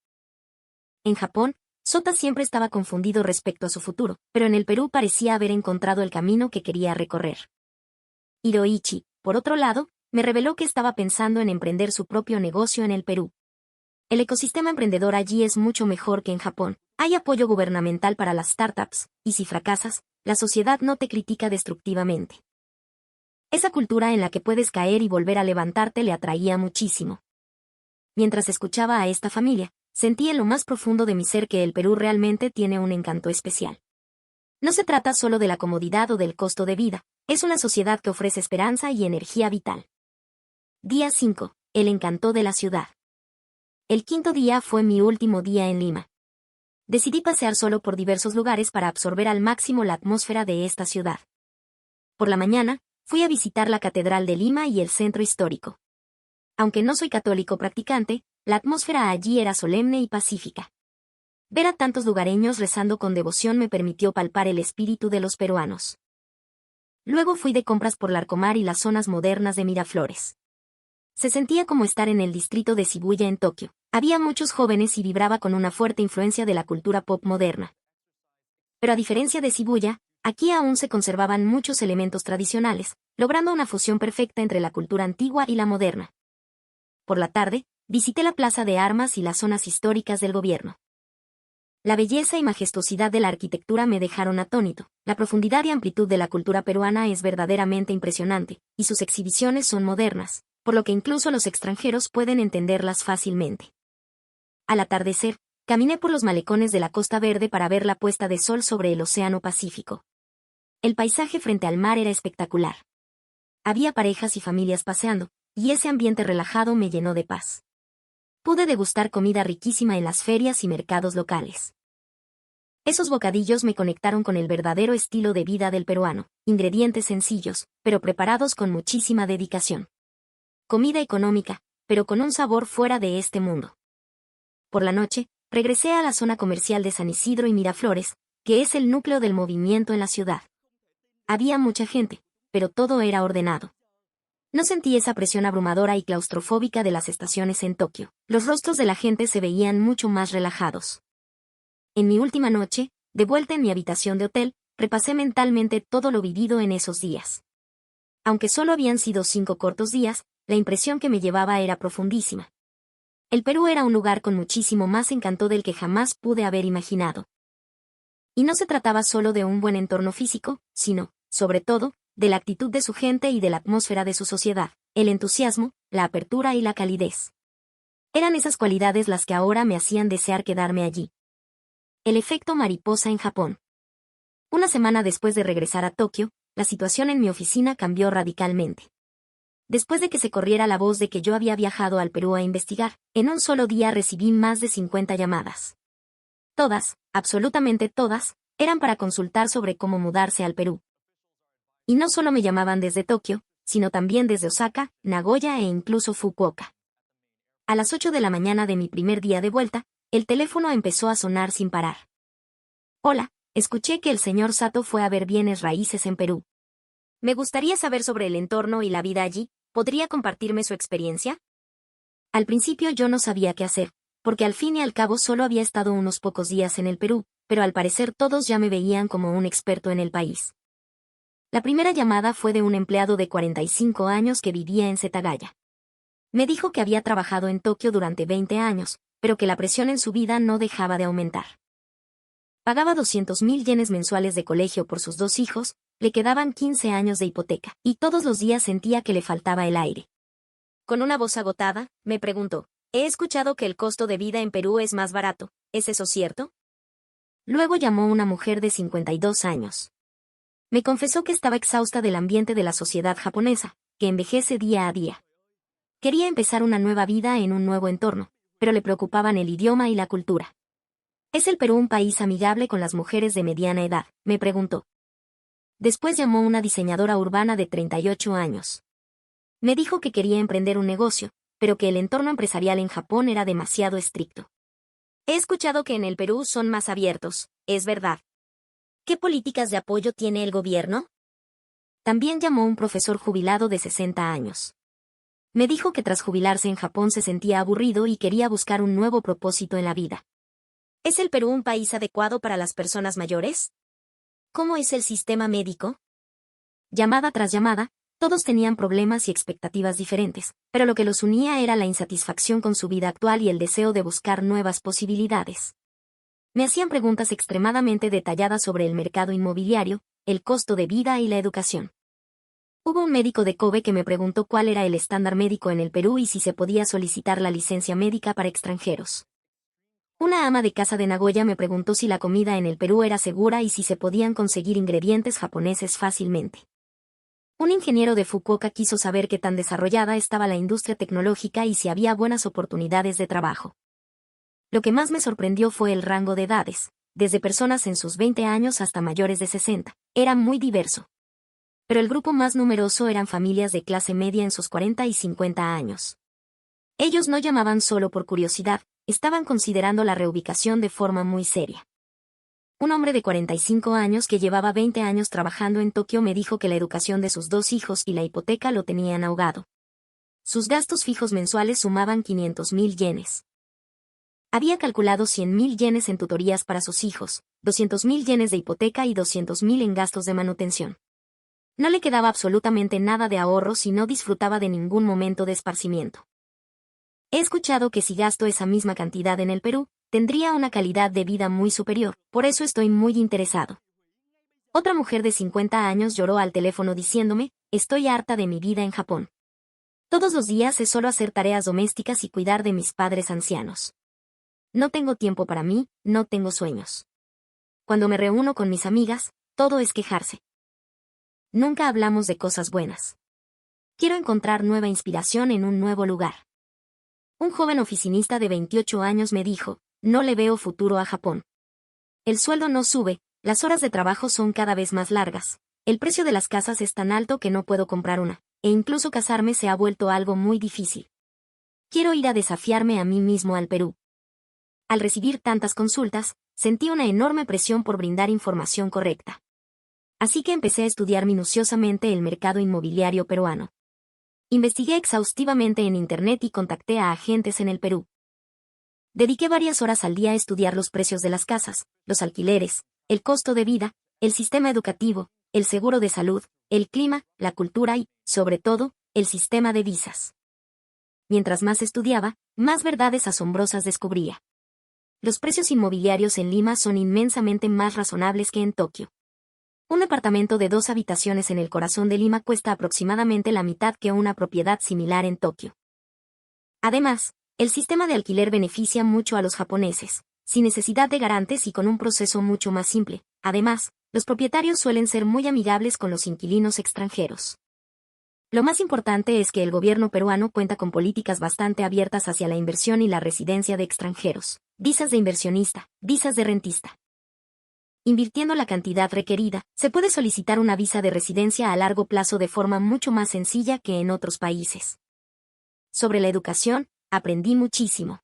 En Japón, Sota siempre estaba confundido respecto a su futuro, pero en el Perú parecía haber encontrado el camino que quería recorrer. Hiroichi, por otro lado, me reveló que estaba pensando en emprender su propio negocio en el Perú. El ecosistema emprendedor allí es mucho mejor que en Japón. Hay apoyo gubernamental para las startups, y si fracasas, la sociedad no te critica destructivamente. Esa cultura en la que puedes caer y volver a levantarte le atraía muchísimo. Mientras escuchaba a esta familia, sentí en lo más profundo de mi ser que el Perú realmente tiene un encanto especial. No se trata solo de la comodidad o del costo de vida, es una sociedad que ofrece esperanza y energía vital. Día 5. El encanto de la ciudad. El quinto día fue mi último día en Lima. Decidí pasear solo por diversos lugares para absorber al máximo la atmósfera de esta ciudad. Por la mañana, fui a visitar la Catedral de Lima y el centro histórico. Aunque no soy católico practicante, la atmósfera allí era solemne y pacífica. Ver a tantos lugareños rezando con devoción me permitió palpar el espíritu de los peruanos. Luego fui de compras por Larcomar y las zonas modernas de Miraflores. Se sentía como estar en el distrito de Shibuya en Tokio. Había muchos jóvenes y vibraba con una fuerte influencia de la cultura pop moderna. Pero a diferencia de Shibuya, aquí aún se conservaban muchos elementos tradicionales, logrando una fusión perfecta entre la cultura antigua y la moderna. Por la tarde, visité la Plaza de Armas y las zonas históricas del gobierno. La belleza y majestuosidad de la arquitectura me dejaron atónito. La profundidad y amplitud de la cultura peruana es verdaderamente impresionante, y sus exhibiciones son modernas, por lo que incluso los extranjeros pueden entenderlas fácilmente. Al atardecer, caminé por los malecones de la Costa Verde para ver la puesta de sol sobre el Océano Pacífico. El paisaje frente al mar era espectacular. Había parejas y familias paseando, y ese ambiente relajado me llenó de paz. Pude degustar comida riquísima en las ferias y mercados locales. Esos bocadillos me conectaron con el verdadero estilo de vida del peruano, ingredientes sencillos, pero preparados con muchísima dedicación. Comida económica, pero con un sabor fuera de este mundo. Por la noche, regresé a la zona comercial de San Isidro y Miraflores, que es el núcleo del movimiento en la ciudad. Había mucha gente, pero todo era ordenado. No sentí esa presión abrumadora y claustrofóbica de las estaciones en Tokio. Los rostros de la gente se veían mucho más relajados. En mi última noche, de vuelta en mi habitación de hotel, repasé mentalmente todo lo vivido en esos días. Aunque solo habían sido 5 cortos días, la impresión que me llevaba era profundísima. El Perú era un lugar con muchísimo más encanto del que jamás pude haber imaginado. Y no se trataba solo de un buen entorno físico, sino, sobre todo, de la actitud de su gente y de la atmósfera de su sociedad, el entusiasmo, la apertura y la calidez. Eran esas cualidades las que ahora me hacían desear quedarme allí. El efecto mariposa en Japón. Una semana después de regresar a Tokio, la situación en mi oficina cambió radicalmente. Después de que se corriera la voz de que yo había viajado al Perú a investigar, en un solo día recibí más de 50 llamadas. Todas, absolutamente todas, eran para consultar sobre cómo mudarse al Perú. Y no solo me llamaban desde Tokio, sino también desde Osaka, Nagoya e incluso Fukuoka. A las 8 de la mañana de mi primer día de vuelta, el teléfono empezó a sonar sin parar. Hola, escuché que el señor Sato fue a ver bienes raíces en Perú. Me gustaría saber sobre el entorno y la vida allí. ¿Podría compartirme su experiencia? Al principio yo no sabía qué hacer, porque al fin y al cabo solo había estado unos pocos días en el Perú, pero al parecer todos ya me veían como un experto en el país. La primera llamada fue de un empleado de 45 años que vivía en Setagaya. Me dijo que había trabajado en Tokio durante 20 años, pero que la presión en su vida no dejaba de aumentar. Pagaba 200.000 yenes mensuales de colegio por sus 2 hijos, le quedaban 15 años de hipoteca, y todos los días sentía que le faltaba el aire. Con una voz agotada, me preguntó, he escuchado que el costo de vida en Perú es más barato, ¿es eso cierto? Luego llamó una mujer de 52 años. Me confesó que estaba exhausta del ambiente de la sociedad japonesa, que envejece día a día. Quería empezar una nueva vida en un nuevo entorno, pero le preocupaban el idioma y la cultura. ¿Es el Perú un país amigable con las mujeres de mediana edad?, me preguntó. Después llamó una diseñadora urbana de 38 años. Me dijo que quería emprender un negocio, pero que el entorno empresarial en Japón era demasiado estricto. He escuchado que en el Perú son más abiertos, ¿es verdad? ¿Qué políticas de apoyo tiene el gobierno? También llamó un profesor jubilado de 60 años. Me dijo que tras jubilarse en Japón se sentía aburrido y quería buscar un nuevo propósito en la vida. ¿Es el Perú un país adecuado para las personas mayores? ¿Cómo es el sistema médico? Llamada tras llamada, todos tenían problemas y expectativas diferentes, pero lo que los unía era la insatisfacción con su vida actual y el deseo de buscar nuevas posibilidades. Me hacían preguntas extremadamente detalladas sobre el mercado inmobiliario, el costo de vida y la educación. Hubo un médico de Kobe que me preguntó cuál era el estándar médico en el Perú y si se podía solicitar la licencia médica para extranjeros. Una ama de casa de Nagoya me preguntó si la comida en el Perú era segura y si se podían conseguir ingredientes japoneses fácilmente. Un ingeniero de Fukuoka quiso saber qué tan desarrollada estaba la industria tecnológica y si había buenas oportunidades de trabajo. Lo que más me sorprendió fue el rango de edades, desde personas en sus 20 años hasta mayores de 60, era muy diverso. Pero el grupo más numeroso eran familias de clase media en sus 40 y 50 años. Ellos no llamaban solo por curiosidad, estaban considerando la reubicación de forma muy seria. Un hombre de 45 años que llevaba 20 años trabajando en Tokio me dijo que la educación de sus 2 hijos y la hipoteca lo tenían ahogado. Sus gastos fijos mensuales sumaban 500.000 yenes. Había calculado 100.000 yenes en tutorías para sus hijos, 200.000 yenes de hipoteca y 200.000 en gastos de manutención. No le quedaba absolutamente nada de ahorros y no disfrutaba de ningún momento de esparcimiento. He escuchado que si gasto esa misma cantidad en el Perú, tendría una calidad de vida muy superior, por eso estoy muy interesado. Otra mujer de 50 años lloró al teléfono diciéndome, estoy harta de mi vida en Japón. Todos los días es solo hacer tareas domésticas y cuidar de mis padres ancianos. No tengo tiempo para mí, no tengo sueños. Cuando me reúno con mis amigas, todo es quejarse. Nunca hablamos de cosas buenas. Quiero encontrar nueva inspiración en un nuevo lugar. Un joven oficinista de 28 años me dijo, no le veo futuro a Japón. El sueldo no sube, las horas de trabajo son cada vez más largas, el precio de las casas es tan alto que no puedo comprar una, e incluso casarme se ha vuelto algo muy difícil. Quiero ir a desafiarme a mí mismo al Perú. Al recibir tantas consultas, sentí una enorme presión por brindar información correcta. Así que empecé a estudiar minuciosamente el mercado inmobiliario peruano. Investigué exhaustivamente en Internet y contacté a agentes en el Perú. Dediqué varias horas al día a estudiar los precios de las casas, los alquileres, el costo de vida, el sistema educativo, el seguro de salud, el clima, la cultura y, sobre todo, el sistema de visas. Mientras más estudiaba, más verdades asombrosas descubría. Los precios inmobiliarios en Lima son inmensamente más razonables que en Tokio. Un departamento de 2 habitaciones en el corazón de Lima cuesta aproximadamente la mitad que una propiedad similar en Tokio. Además, el sistema de alquiler beneficia mucho a los japoneses, sin necesidad de garantes y con un proceso mucho más simple. Además, los propietarios suelen ser muy amigables con los inquilinos extranjeros. Lo más importante es que el gobierno peruano cuenta con políticas bastante abiertas hacia la inversión y la residencia de extranjeros, visas de inversionista, visas de rentista. Invirtiendo la cantidad requerida, se puede solicitar una visa de residencia a largo plazo de forma mucho más sencilla que en otros países. Sobre la educación, aprendí muchísimo.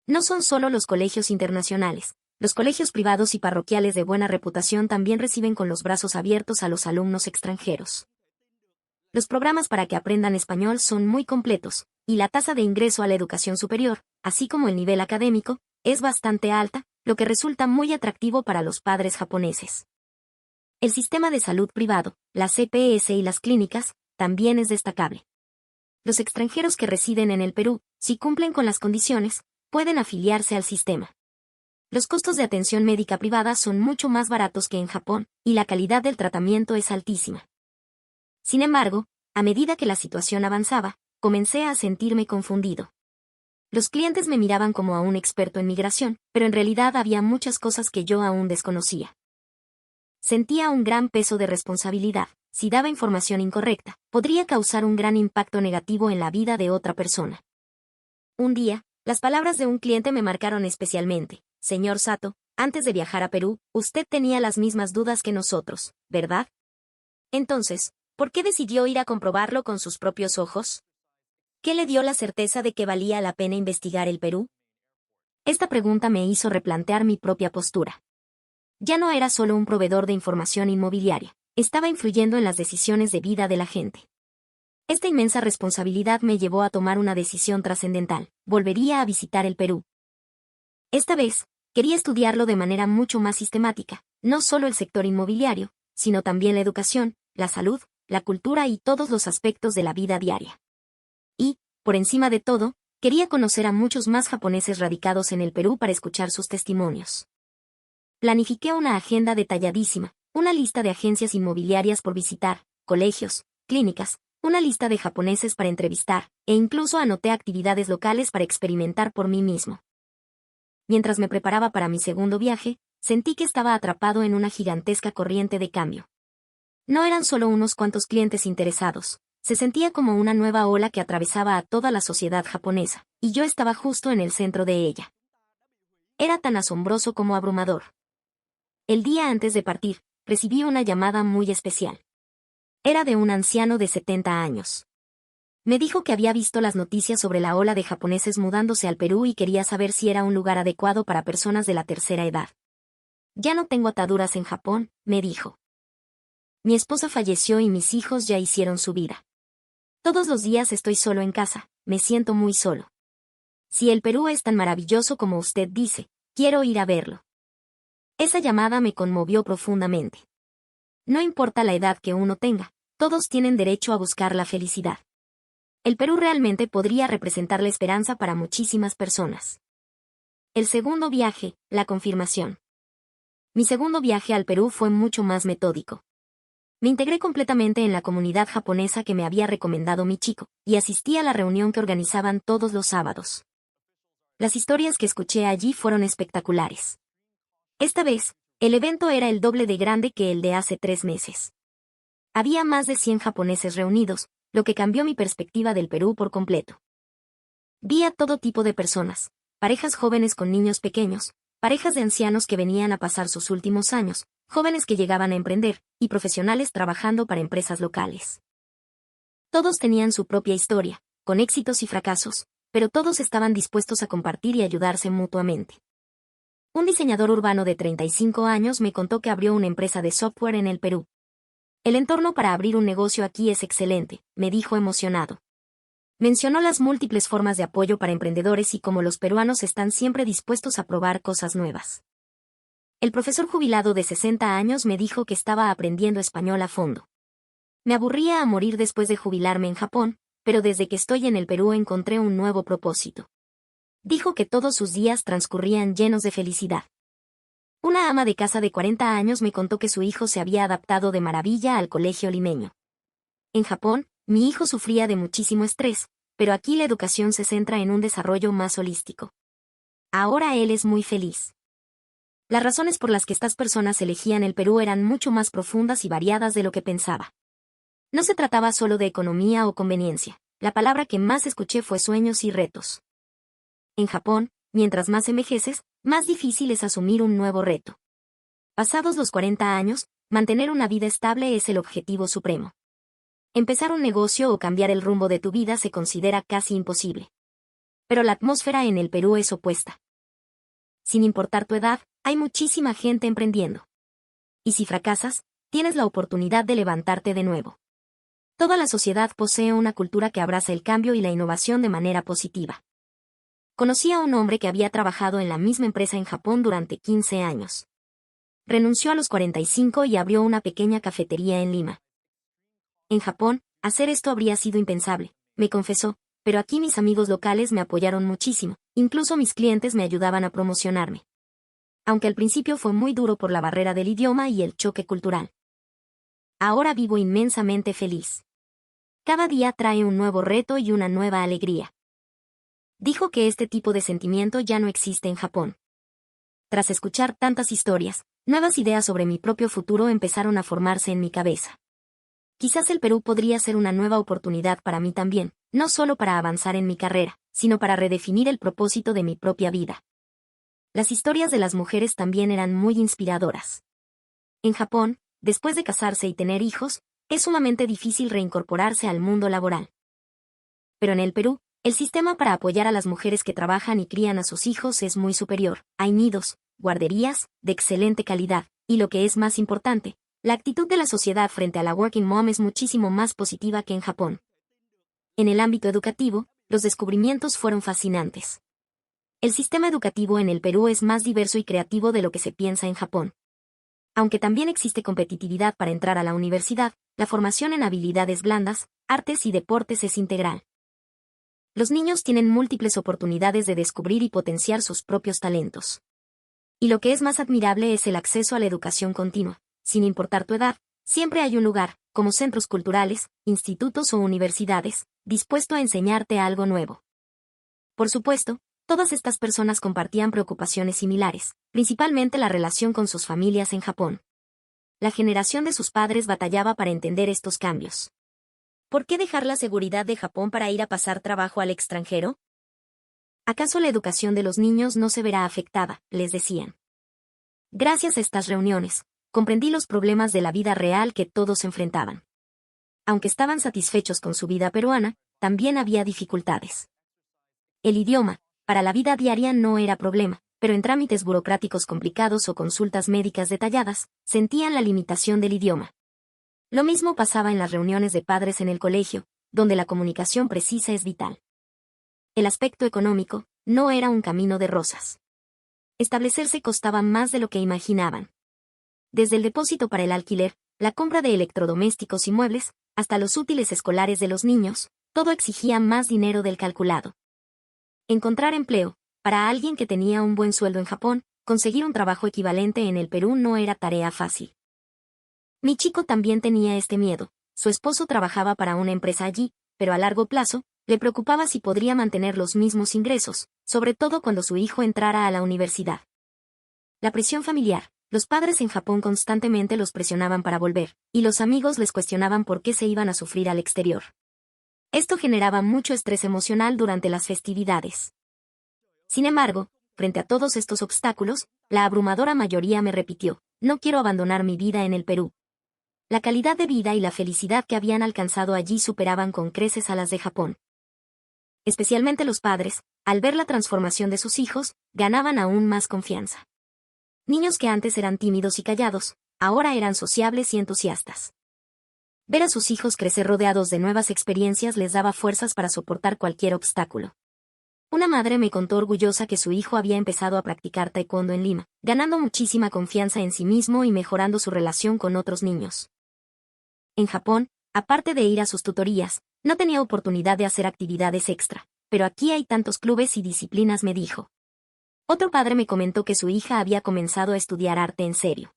No son solo los colegios internacionales, los colegios privados y parroquiales de buena reputación también reciben con los brazos abiertos a los alumnos extranjeros. Los programas para que aprendan español son muy completos, y la tasa de ingreso a la educación superior, así como el nivel académico, es bastante alta, lo que resulta muy atractivo para los padres japoneses. El sistema de salud privado, las CPS y las clínicas, también es destacable. Los extranjeros que residen en el Perú, si cumplen con las condiciones, pueden afiliarse al sistema. Los costos de atención médica privada son mucho más baratos que en Japón, y la calidad del tratamiento es altísima. Sin embargo, a medida que la situación avanzaba, comencé a sentirme confundido. Los clientes me miraban como a un experto en migración, pero en realidad había muchas cosas que yo aún desconocía. Sentía un gran peso de responsabilidad. Si daba información incorrecta, podría causar un gran impacto negativo en la vida de otra persona. Un día, las palabras de un cliente me marcaron especialmente. Señor Sato, antes de viajar a Perú, usted tenía las mismas dudas que nosotros, ¿verdad? Entonces, ¿por qué decidió ir a comprobarlo con sus propios ojos? ¿Qué le dio la certeza de que valía la pena investigar el Perú? Esta pregunta me hizo replantear mi propia postura. Ya no era solo un proveedor de información inmobiliaria, estaba influyendo en las decisiones de vida de la gente. Esta inmensa responsabilidad me llevó a tomar una decisión trascendental: volvería a visitar el Perú. Esta vez, quería estudiarlo de manera mucho más sistemática, no solo el sector inmobiliario, sino también la educación, la salud, la cultura y todos los aspectos de la vida diaria. Y, por encima de todo, quería conocer a muchos más japoneses radicados en el Perú para escuchar sus testimonios. Planifiqué una agenda detalladísima, una lista de agencias inmobiliarias por visitar, colegios, clínicas, una lista de japoneses para entrevistar, e incluso anoté actividades locales para experimentar por mí mismo. Mientras me preparaba para mi segundo viaje, sentí que estaba atrapado en una gigantesca corriente de cambio. No eran solo unos cuantos clientes interesados, se sentía como una nueva ola que atravesaba a toda la sociedad japonesa, y yo estaba justo en el centro de ella. Era tan asombroso como abrumador. El día antes de partir, recibí una llamada muy especial. Era de un anciano de 70 años. Me dijo que había visto las noticias sobre la ola de japoneses mudándose al Perú y quería saber si era un lugar adecuado para personas de la tercera edad. Ya no tengo ataduras en Japón, me dijo. Mi esposa falleció y mis hijos ya hicieron su vida. Todos los días estoy solo en casa, me siento muy solo. Si el Perú es tan maravilloso como usted dice, quiero ir a verlo. Esa llamada me conmovió profundamente. No importa la edad que uno tenga, todos tienen derecho a buscar la felicidad. El Perú realmente podría representar la esperanza para muchísimas personas. El segundo viaje, la confirmación. Mi segundo viaje al Perú fue mucho más metódico. Me integré completamente en la comunidad japonesa que me había recomendado mi chico, y asistí a la reunión que organizaban todos los sábados. Las historias que escuché allí fueron espectaculares. Esta vez, el evento era el doble de grande que el de hace 3 meses. Había más de 100 japoneses reunidos, lo que cambió mi perspectiva del Perú por completo. Vi a todo tipo de personas, parejas jóvenes con niños pequeños, parejas de ancianos que venían a pasar sus últimos años, jóvenes que llegaban a emprender, y profesionales trabajando para empresas locales. Todos tenían su propia historia, con éxitos y fracasos, pero todos estaban dispuestos a compartir y ayudarse mutuamente. Un diseñador urbano de 35 años me contó que abrió una empresa de software en el Perú. El entorno para abrir un negocio aquí es excelente, me dijo emocionado. Mencionó las múltiples formas de apoyo para emprendedores y cómo los peruanos están siempre dispuestos a probar cosas nuevas. El profesor jubilado de 60 años me dijo que estaba aprendiendo español a fondo. Me aburría a morir después de jubilarme en Japón, pero desde que estoy en el Perú encontré un nuevo propósito. Dijo que todos sus días transcurrían llenos de felicidad. Una ama de casa de 40 años me contó que su hijo se había adaptado de maravilla al colegio limeño. En Japón, mi hijo sufría de muchísimo estrés, pero aquí la educación se centra en un desarrollo más holístico. Ahora él es muy feliz. Las razones por las que estas personas elegían el Perú eran mucho más profundas y variadas de lo que pensaba. No se trataba solo de economía o conveniencia, la palabra que más escuché fue sueños y retos. En Japón, mientras más envejeces, más difícil es asumir un nuevo reto. Pasados los 40 años, mantener una vida estable es el objetivo supremo. Empezar un negocio o cambiar el rumbo de tu vida se considera casi imposible. Pero la atmósfera en el Perú es opuesta. Sin importar tu edad, hay muchísima gente emprendiendo. Y si fracasas, tienes la oportunidad de levantarte de nuevo. Toda la sociedad posee una cultura que abraza el cambio y la innovación de manera positiva. Conocí a un hombre que había trabajado en la misma empresa en Japón durante 15 años. Renunció a los 45 y abrió una pequeña cafetería en Lima. En Japón, hacer esto habría sido impensable, me confesó, pero aquí mis amigos locales me apoyaron muchísimo, incluso mis clientes me ayudaban a promocionarme. aunque al principio fue muy duro por la barrera del idioma y el choque cultural. Ahora vivo inmensamente feliz. Cada día trae un nuevo reto y una nueva alegría. Dijo que este tipo de sentimiento ya no existe en Japón. Tras escuchar tantas historias, nuevas ideas sobre mi propio futuro empezaron a formarse en mi cabeza. Quizás el Perú podría ser una nueva oportunidad para mí también, no solo para avanzar en mi carrera, sino para redefinir el propósito de mi propia vida. Las historias de las mujeres también eran muy inspiradoras. En Japón, después de casarse y tener hijos, es sumamente difícil reincorporarse al mundo laboral. Pero en el Perú, el sistema para apoyar a las mujeres que trabajan y crían a sus hijos es muy superior. Hay nidos, guarderías, de excelente calidad, y lo que es más importante, la actitud de la sociedad frente a la working mom es muchísimo más positiva que en Japón. En el ámbito educativo, los descubrimientos fueron fascinantes. El sistema educativo en el Perú es más diverso y creativo de lo que se piensa en Japón. Aunque también existe competitividad para entrar a la universidad, la formación en habilidades blandas, artes y deportes es integral. Los niños tienen múltiples oportunidades de descubrir y potenciar sus propios talentos. Y lo que es más admirable es el acceso a la educación continua. Sin importar tu edad, siempre hay un lugar, como centros culturales, institutos o universidades, dispuesto a enseñarte algo nuevo. Por supuesto, todas estas personas compartían preocupaciones similares, principalmente la relación con sus familias en Japón. La generación de sus padres batallaba para entender estos cambios. ¿Por qué dejar la seguridad de Japón para ir a pasar trabajo al extranjero? ¿Acaso la educación de los niños no se verá afectada?, les decían. Gracias a estas reuniones, comprendí los problemas de la vida real que todos enfrentaban. Aunque estaban satisfechos con su vida peruana, también había dificultades. El idioma, para la vida diaria no era problema, pero en trámites burocráticos complicados o consultas médicas detalladas, sentían la limitación del idioma. Lo mismo pasaba en las reuniones de padres en el colegio, donde la comunicación precisa es vital. El aspecto económico no era un camino de rosas. Establecerse costaba más de lo que imaginaban. Desde el depósito para el alquiler, la compra de electrodomésticos y muebles, hasta los útiles escolares de los niños, todo exigía más dinero del calculado. Encontrar empleo, para alguien que tenía un buen sueldo en Japón, conseguir un trabajo equivalente en el Perú no era tarea fácil. Mi chico también tenía este miedo. Su esposo trabajaba para una empresa allí, pero a largo plazo, le preocupaba si podría mantener los mismos ingresos, sobre todo cuando su hijo entrara a la universidad. La presión familiar. Los padres en Japón constantemente los presionaban para volver, y los amigos les cuestionaban por qué se iban a sufrir al exterior. Esto generaba mucho estrés emocional durante las festividades. Sin embargo, frente a todos estos obstáculos, la abrumadora mayoría me repitió, no quiero abandonar mi vida en el Perú. La calidad de vida y la felicidad que habían alcanzado allí superaban con creces a las de Japón. Especialmente los padres, al ver la transformación de sus hijos, ganaban aún más confianza. Niños que antes eran tímidos y callados, ahora eran sociables y entusiastas. Ver a sus hijos crecer rodeados de nuevas experiencias les daba fuerzas para soportar cualquier obstáculo. Una madre me contó orgullosa que su hijo había empezado a practicar taekwondo en Lima, ganando muchísima confianza en sí mismo y mejorando su relación con otros niños. En Japón, aparte de ir a sus tutorías, no tenía oportunidad de hacer actividades extra, pero aquí hay tantos clubes y disciplinas, me dijo. Otro padre me comentó que su hija había comenzado a estudiar arte en serio.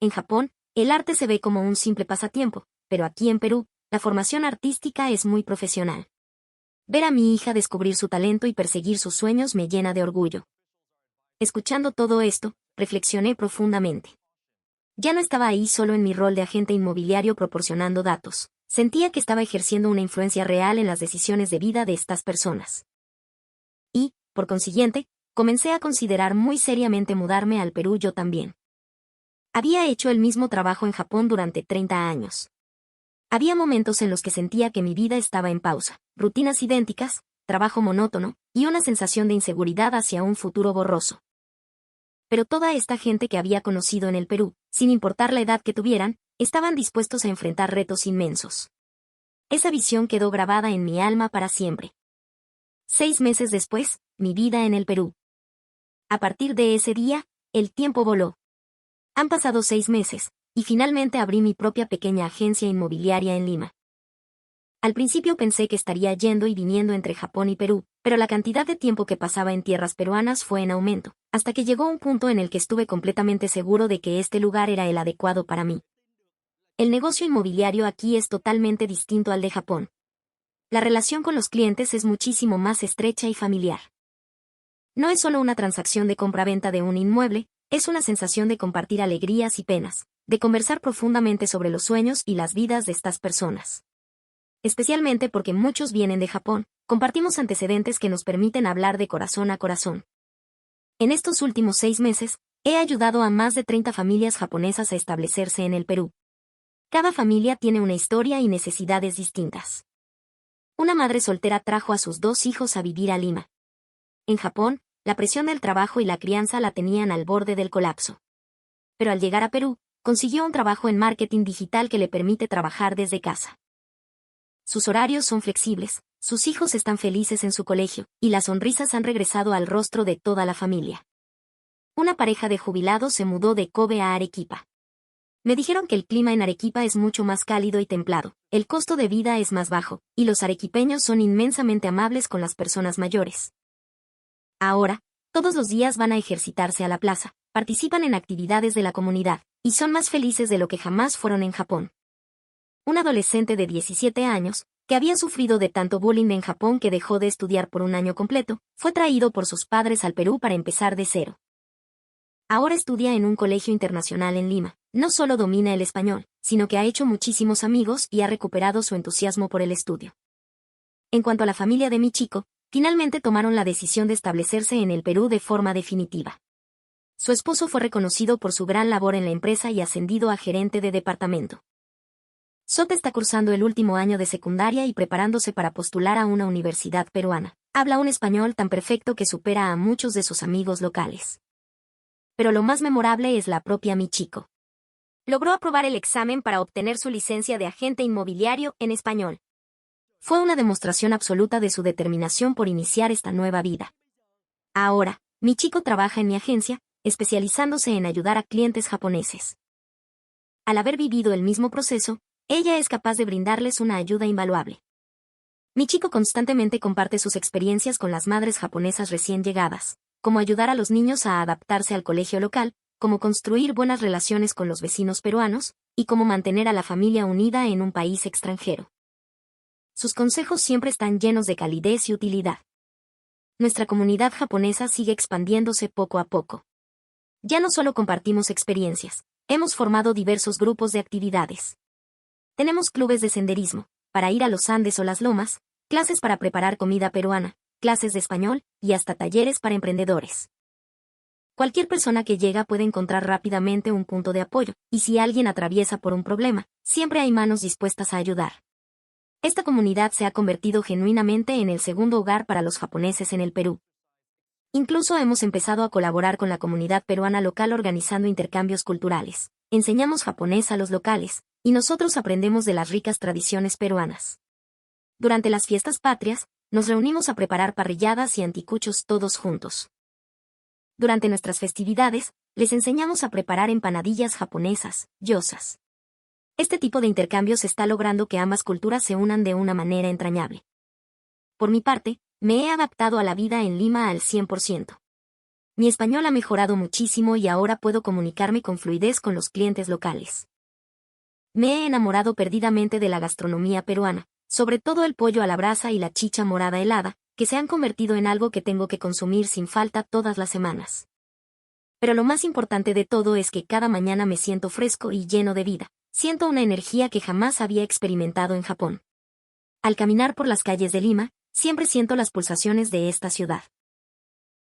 En Japón, el arte se ve como un simple pasatiempo, pero aquí en Perú, la formación artística es muy profesional. Ver a mi hija descubrir su talento y perseguir sus sueños me llena de orgullo. Escuchando todo esto, reflexioné profundamente. Ya no estaba ahí solo en mi rol de agente inmobiliario proporcionando datos. Sentía que estaba ejerciendo una influencia real en las decisiones de vida de estas personas. Y, por consiguiente, comencé a considerar muy seriamente mudarme al Perú yo también. Había hecho el mismo trabajo en Japón durante 30 años. Había momentos en los que sentía que mi vida estaba en pausa, rutinas idénticas, trabajo monótono, y una sensación de inseguridad hacia un futuro borroso. Pero toda esta gente que había conocido en el Perú, sin importar la edad que tuvieran, estaban dispuestos a enfrentar retos inmensos. Esa visión quedó grabada en mi alma para siempre. 6 meses después, mi vida en el Perú. A partir de ese día, el tiempo voló. Han pasado 6 meses, y finalmente abrí mi propia pequeña agencia inmobiliaria en Lima. Al principio pensé que estaría yendo y viniendo entre Japón y Perú, Pero la cantidad de tiempo que pasaba en tierras peruanas fue en aumento, hasta que llegó un punto en el que estuve completamente seguro de que este lugar era el adecuado para mí. El negocio inmobiliario aquí es totalmente distinto al de Japón. La relación con los clientes es muchísimo más estrecha y familiar. No es solo una transacción de compra-venta de un inmueble, es una sensación de compartir alegrías y penas, de conversar profundamente sobre los sueños y las vidas de estas personas. Especialmente porque muchos vienen de Japón, compartimos antecedentes que nos permiten hablar de corazón a corazón. En estos últimos 6 meses, he ayudado a más de 30 familias japonesas a establecerse en el Perú. Cada familia tiene una historia y necesidades distintas. Una madre soltera trajo a sus 2 hijos a vivir a Lima. En Japón, la presión del trabajo y la crianza la tenían al borde del colapso. Pero al llegar a Perú, consiguió un trabajo en marketing digital que le permite trabajar desde casa. Sus horarios son flexibles, sus hijos están felices en su colegio, y las sonrisas han regresado al rostro de toda la familia. Una pareja de jubilados se mudó de Kobe a Arequipa. Me dijeron que el clima en Arequipa es mucho más cálido y templado, el costo de vida es más bajo, y los arequipeños son inmensamente amables con las personas mayores. Ahora, todos los días van a ejercitarse a la plaza, participan en actividades de la comunidad, y son más felices de lo que jamás fueron en Japón. Un adolescente de 17 años, que había sufrido de tanto bullying en Japón que dejó de estudiar por un año completo, fue traído por sus padres al Perú para empezar de cero. Ahora estudia en un colegio internacional en Lima. No solo domina el español, sino que ha hecho muchísimos amigos y ha recuperado su entusiasmo por el estudio. En cuanto a la familia de mi chico, finalmente tomaron la decisión de establecerse en el Perú de forma definitiva. Su esposo fue reconocido por su gran labor en la empresa y ascendido a gerente de departamento. Sot está cursando el último año de secundaria y preparándose para postular a una universidad peruana. Habla un español tan perfecto que supera a muchos de sus amigos locales. Pero lo más memorable es la propia mi chico. Logró aprobar el examen para obtener su licencia de agente inmobiliario en español. Fue una demostración absoluta de su determinación por iniciar esta nueva vida. Ahora, mi chico trabaja en mi agencia, especializándose en ayudar a clientes japoneses. Al haber vivido el mismo proceso, ella es capaz de brindarles una ayuda invaluable. Mi chico constantemente comparte sus experiencias con las madres japonesas recién llegadas, como ayudar a los niños a adaptarse al colegio local, cómo construir buenas relaciones con los vecinos peruanos, y cómo mantener a la familia unida en un país extranjero. Sus consejos siempre están llenos de calidez y utilidad. Nuestra comunidad japonesa sigue expandiéndose poco a poco. Ya no solo compartimos experiencias, hemos formado diversos grupos de actividades. Tenemos clubes de senderismo, para ir a los Andes o las lomas, clases para preparar comida peruana, clases de español, y hasta talleres para emprendedores. Cualquier persona que llega puede encontrar rápidamente un punto de apoyo, y si alguien atraviesa por un problema, siempre hay manos dispuestas a ayudar. Esta comunidad se ha convertido genuinamente en el segundo hogar para los japoneses en el Perú. Incluso hemos empezado a colaborar con la comunidad peruana local organizando intercambios culturales. Enseñamos japonés a los locales, y nosotros aprendemos de las ricas tradiciones peruanas. Durante las fiestas patrias, nos reunimos a preparar parrilladas y anticuchos todos juntos. Durante nuestras festividades, les enseñamos a preparar empanadillas japonesas, gyozas. Este tipo de intercambios está logrando que ambas culturas se unan de una manera entrañable. Por mi parte, me he adaptado a la vida en Lima al 100%. Mi español ha mejorado muchísimo y ahora puedo comunicarme con fluidez con los clientes locales. Me he enamorado perdidamente de la gastronomía peruana, sobre todo el pollo a la brasa y la chicha morada helada, que se han convertido en algo que tengo que consumir sin falta todas las semanas. Pero lo más importante de todo es que cada mañana me siento fresco y lleno de vida, siento una energía que jamás había experimentado en Japón. Al caminar por las calles de Lima, siempre siento las pulsaciones de esta ciudad.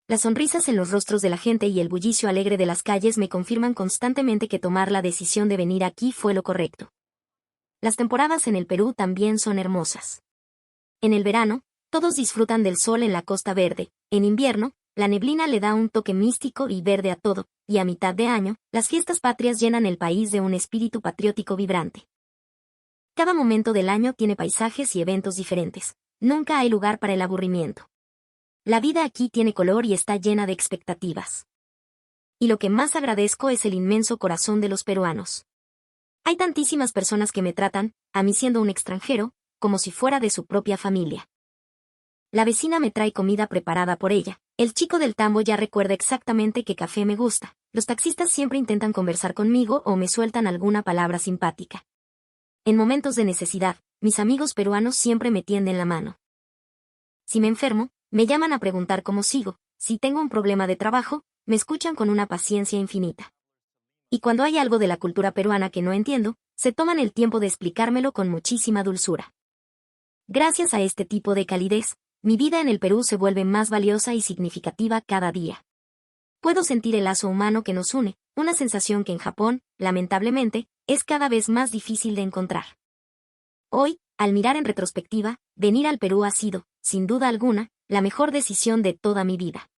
Las sonrisas en los rostros de la gente y el bullicio alegre de las calles me confirman constantemente que tomar la decisión de venir aquí fue lo correcto. Las temporadas en el Perú también son hermosas. En el verano, todos disfrutan del sol en la Costa Verde. En invierno, la neblina le da un toque místico y verde a todo, y a mitad de año, las fiestas patrias llenan el país de un espíritu patriótico vibrante. Cada momento del año tiene paisajes y eventos diferentes. Nunca hay lugar para el aburrimiento. La vida aquí tiene color y está llena de expectativas. Y lo que más agradezco es el inmenso corazón de los peruanos. Hay tantísimas personas que me tratan, a mí siendo un extranjero, como si fuera de su propia familia. La vecina me trae comida preparada por ella. El chico del tambo ya recuerda exactamente qué café me gusta. Los taxistas siempre intentan conversar conmigo o me sueltan alguna palabra simpática. En momentos de necesidad, mis amigos peruanos siempre me tienden la mano. Si me enfermo, me llaman a preguntar cómo sigo. Si tengo un problema de trabajo, me escuchan con una paciencia infinita. Y cuando hay algo de la cultura peruana que no entiendo, se toman el tiempo de explicármelo con muchísima dulzura. Gracias a este tipo de calidez, mi vida en el Perú se vuelve más valiosa y significativa cada día. Puedo sentir el lazo humano que nos une, una sensación que en Japón, lamentablemente, es cada vez más difícil de encontrar. Hoy, al mirar en retrospectiva, venir al Perú ha sido, sin duda alguna, la mejor decisión de toda mi vida.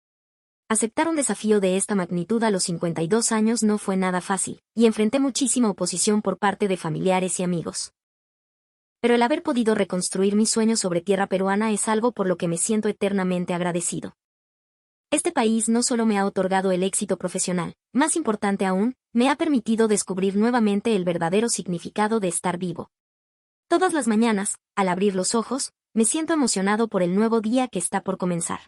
Aceptar un desafío de esta magnitud a los 52 años no fue nada fácil, y enfrenté muchísima oposición por parte de familiares y amigos. Pero el haber podido reconstruir mi sueño sobre tierra peruana es algo por lo que me siento eternamente agradecido. Este país no solo me ha otorgado el éxito profesional, más importante aún, me ha permitido descubrir nuevamente el verdadero significado de estar vivo. Todas las mañanas, al abrir los ojos, me siento emocionado por el nuevo día que está por comenzar.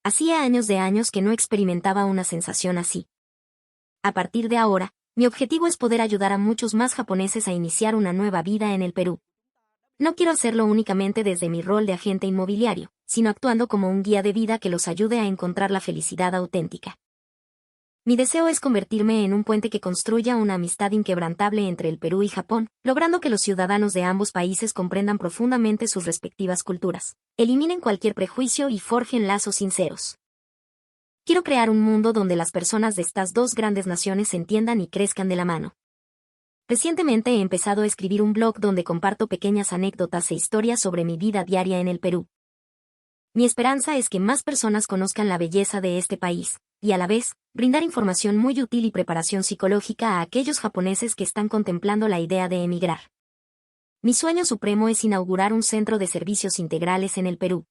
Hacía años que no experimentaba una sensación así. A partir de ahora, mi objetivo es poder ayudar a muchos más japoneses a iniciar una nueva vida en el Perú. No quiero hacerlo únicamente desde mi rol de agente inmobiliario, sino actuando como un guía de vida que los ayude a encontrar la felicidad auténtica. Mi deseo es convertirme en un puente que construya una amistad inquebrantable entre el Perú y Japón, logrando que los ciudadanos de ambos países comprendan profundamente sus respectivas culturas, eliminen cualquier prejuicio y forjen lazos sinceros. Quiero crear un mundo donde las personas de estas dos grandes naciones se entiendan y crezcan de la mano. Recientemente he empezado a escribir un blog donde comparto pequeñas anécdotas e historias sobre mi vida diaria en el Perú. Mi esperanza es que más personas conozcan la belleza de este país, y a la vez, brindar información muy útil y preparación psicológica a aquellos japoneses que están contemplando la idea de emigrar. Mi sueño supremo es inaugurar un centro de servicios integrales en el Perú.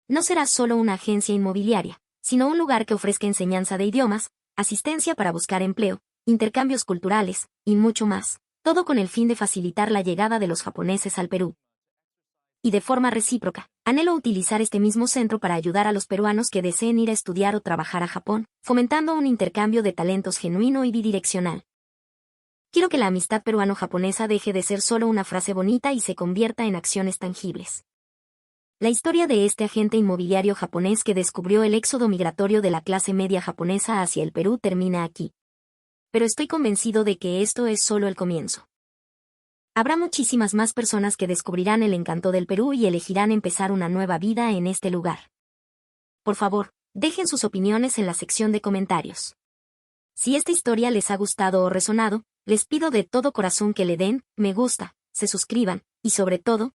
No será solo una agencia inmobiliaria, sino un lugar que ofrezca enseñanza de idiomas, asistencia para buscar empleo, intercambios culturales, y mucho más, todo con el fin de facilitar la llegada de los japoneses al Perú. Y de forma recíproca, anhelo utilizar este mismo centro para ayudar a los peruanos que deseen ir a estudiar o trabajar a Japón, fomentando un intercambio de talentos genuino y bidireccional. Quiero que la amistad peruano-japonesa deje de ser solo una frase bonita y se convierta en acciones tangibles. La historia de este agente inmobiliario japonés que descubrió el éxodo migratorio de la clase media japonesa hacia el Perú termina aquí. Pero estoy convencido de que esto es solo el comienzo. Habrá muchísimas más personas que descubrirán el encanto del Perú y elegirán empezar una nueva vida en este lugar. Por favor, dejen sus opiniones en la sección de comentarios. Si esta historia les ha gustado o resonado, les pido de todo corazón que le den me gusta, se suscriban, y sobre todo,